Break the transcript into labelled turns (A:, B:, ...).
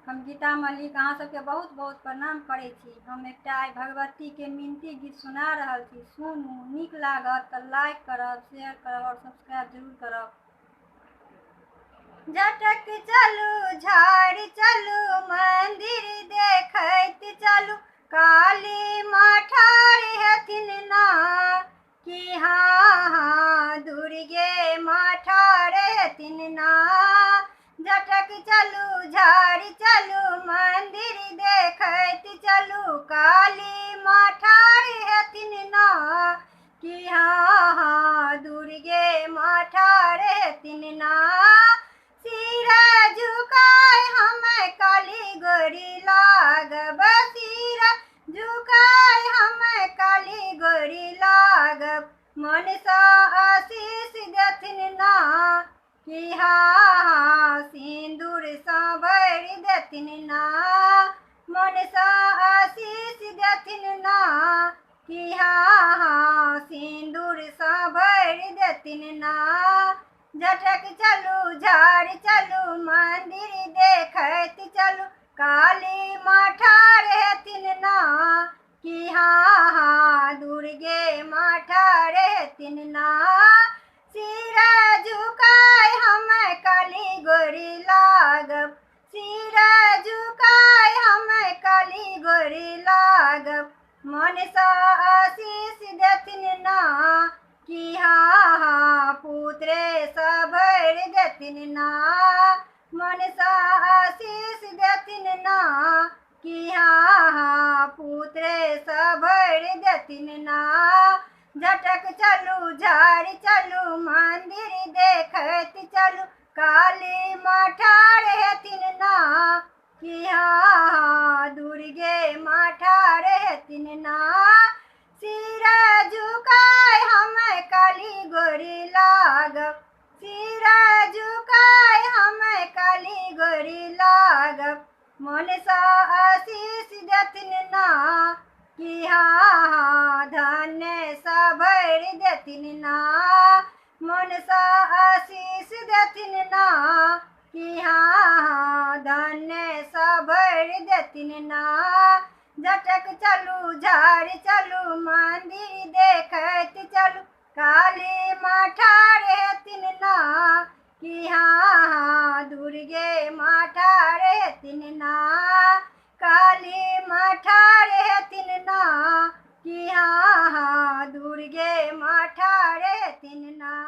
A: हम गीता मलिक अहाँ सबके बहुत बहुत प्रणाम करै छी। हम एकटा आइ भगवती के मिनती गीत सुना रहल छी, सुनू। नीक लागत तऽ लाइक करब, शेयर करब और सब्सक्राइब जरूर करब। झटक चलू झाड़ी चलू मंदिर देखैत चलू, काली माँ ठाढ़ हथिन ना कि हाँ दुर्गे माँ ठाढ़ हथिन ना। झटक चलू झाड़ी चलू मंदिर देखैत चलू, काली माँ ठाढ़ हथिन ना कि हाँ दुर्गे माँ ठाढ़ हथिन ना। सिर झुकाय हम काली गोरी लागब, सिर झुकाय हम काली गोरी लागब, मन सा आशीष देथिन ना कि हाँ सिंदूर सा भरि देथिन ना। मन सा आशीष देथिन ना कि हाँ सिंदूर सा भरि देथिन ना। झटक चलू झाड़ी चलू मंदिर देखैत चलू, काली माँ ठाढ़ हथिन ना कि हाँ दुर्गे माँ ठाढ़ हथिन ना। सिर झुकाय हम काली गोरी लागब, सिर झुकाय हम काली गोरी लागब, मन सा आशीष देथिन ना कि हाँ पुत्रे सा भरि देथिन ना। मन सा आशीष देथिन ना कि हाँ पुत्रे सा भरि देथिन ना। झटक चलू झाड़ी चलू मंदिर देखैत चलू, काली माँ ठाढ़ हथिन ना कि हाँ दुर्गे माँ ठाढ़ हथिन ना। सिर झुकाय हम काली गोरी लागब, सिर झुकाय हम काली गोरी लागब, मन सा आशीष देथिन ना कि हाँ धन्य सा भरि देथिन ना। मन सा आशीष देथिन ना कि हाँ धन्य सा भरि देथिन ना। झटक चलू झाड़ी चलू मंदिर देखैत चलू, काली माँ ठाढ़ हथिन ना कि हाँ दुर्गे माँ ठाढ़ हथिन ना। काली माँ ठाढ़ हथिन ना कि हाँ दुर्गे माँ ठाढ़ हथिन ना।